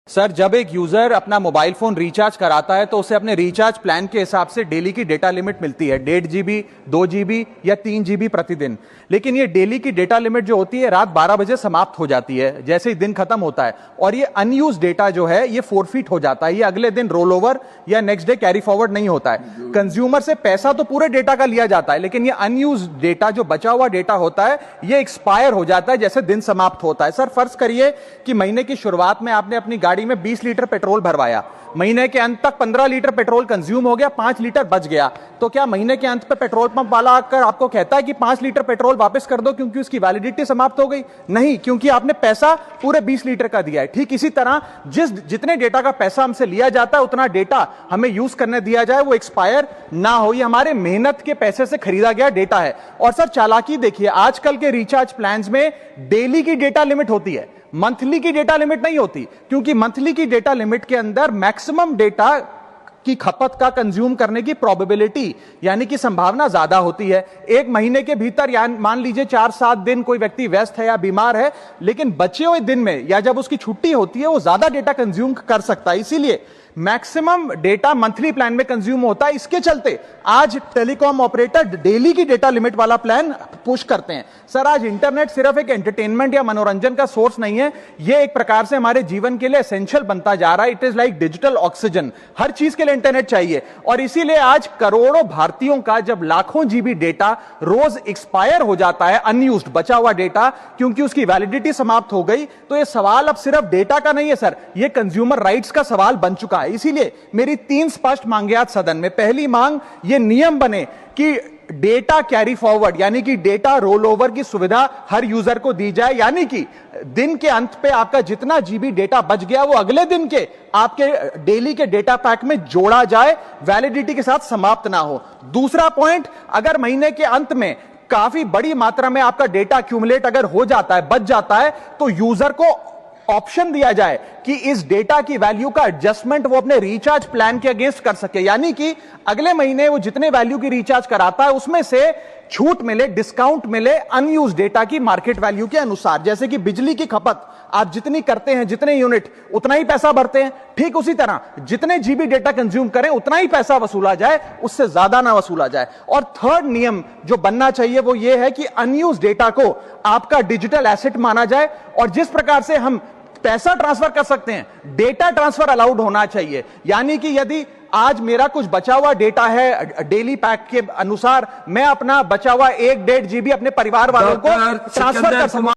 Sir, जब एक user अपना मोबाइल फोन रिचार्ज कराता है तो उसे अपने रिचार्ज प्लान के हिसाब से डेली की डेटा लिमिट मिलती है 1.5 GB, 2 GB या 3 GB प्रतिदिन। लेकिन ये डेली की डेटा लिमिट जो होती है रात 12 बजे समाप्त हो जाती है जैसे ही दिन खत्म होता है, और ये अनयूज डेटा जो है ये फोरफिट हो जाता है, ये अगले दिन रोल ओवर या नेक्स्ट डे कैरी फॉरवर्ड नहीं होता है। कंज्यूमर से पैसा तो पूरे डेटा का लिया जाता है, लेकिन ये अनयूज डेटा जो बचा हुआ डेटा होता है ये एक्सपायर हो जाता है जैसे दिन समाप्त होता है। सर, फर्ज करिए कि महीने की शुरुआत में आपने अपनी गाड़ी में 20 लीटर पेट्रोल भरवाया, महीने के अंत तक 15 लीटर पेट्रोल कंज्यूम हो गया, 5 लीटर बच गया, तो क्या महीने के अंत पे पेट्रोल पंप वाला आकर आपको कहता है कि 5 लीटर पेट्रोल वापस कर दो क्योंकि उसकी वैलिडिटी समाप्त हो गई? नहीं, क्योंकि आपने पैसा पूरे 20 लीटर का दिया है। ठीक इसी तरह जितने डेटा का पैसा हमसे लिया जाता है उतना डेटा हमें यूज करने दिया जाए, वो एक्सपायर ना हो। ये हमारे मेहनत के पैसे से खरीदा गया डेटा है। और सर, चालाकी देखिए, आजकल के रिचार्ज प्लान्स में डेली की डेटा लिमिट होती है, मंथली की डेटा लिमिट नहीं होती, क्योंकि मंथली की डेटा लिमिट के अंदर मैक्सिमम डेटा की खपत का कंज्यूम करने की प्रोबेबिलिटी यानी कि संभावना ज्यादा होती है। एक महीने के भीतर या मान लीजिए 4-7 दिन कोई व्यक्ति व्यस्त है या बीमार है, लेकिन बचे हुए दिन में या जब उसकी छुट्टी होती है वो ज्यादा डेटा कंज्यूम कर सकता है। इसीलिए मैक्सिमम डेटा मंथली प्लान में कंज्यूम होता है। इसके चलते आज टेलीकॉम ऑपरेटर डेली की डेटा लिमिट वाला प्लान पुश करते हैं। सर, आज इंटरनेट सिर्फ एक एंटरटेनमेंट या मनोरंजन का सोर्स नहीं है, यह एक प्रकार से हमारे जीवन के लिए एसेंशियल बनता जा रहा है। It is like digital oxygen, हर चीज के लिए इंटरनेट चाहिए। और इसीलिए आज करोड़ों भारतीयों का जब लाखों जीबी डेटा रोज एक्सपायर हो जाता है, अनयूज्ड बचा हुआ डेटा, क्योंकि उसकी वैलिडिटी समाप्त हो गई, तो यह सवाल अब सिर्फ डेटा का नहीं है सर, यह कंज्यूमर राइट्स का सवाल बन चुका है। इसीलिए मेरी 3 स्पष्ट मांगे आज सदन में। पहली मांग, यह नियम बने कि डेटा कैरी फॉरवर्ड यानी कि डेटा रोल ओवर की सुविधा हर यूजर को दी जाए, यानी कि दिन के अंत पे आपका जितना जीबी डेटा बच गया वो अगले दिन के आपके डेली के डेटा पैक में जोड़ा जाए, वैलिडिटी के साथ समाप्त ना हो। दूसरा पॉइंट, अगर महीने के अंत में काफी बड़ी मात्रा में आपका डेटा एक्यूमुलेट अगर हो जाता है, बच जाता है, तो यूजर को ऑप्शन दिया जाए कि इस डेटा की वैल्यू का एडजस्टमेंट वो अपने रिचार्ज प्लान के अगेंस्ट कर सके, यानी कि अगले महीने वो जितने वैल्यू की रिचार्ज कराता है उसमें से छूट मिले, डिस्काउंट मिले अनयूज डेटा की मार्केट वैल्यू के अनुसार। जैसे कि बिजली की खपत आप जितनी करते हैं, जितने यूनिट, उतना ही पैसा भरते हैं, ठीक उसी तरह जितने जीबी डेटा कंज्यूम करें उतना ही पैसा वसूला जाए, उससे ज्यादा ना वसूला जाए। और थर्ड नियम जो बनना चाहिए वो ये है कि अनयूज डेटा को आपका डिजिटल एसेट माना जाए, और जिस प्रकार से हम पैसा ट्रांसफर कर सकते हैं, डेटा ट्रांसफर अलाउड होना चाहिए। यानी कि यदि आज मेरा कुछ बचा हुआ डेटा है डेली पैक के अनुसार, मैं अपना बचा हुआ 1-1.5 GB अपने परिवार वालों को ट्रांसफर कर सकूं।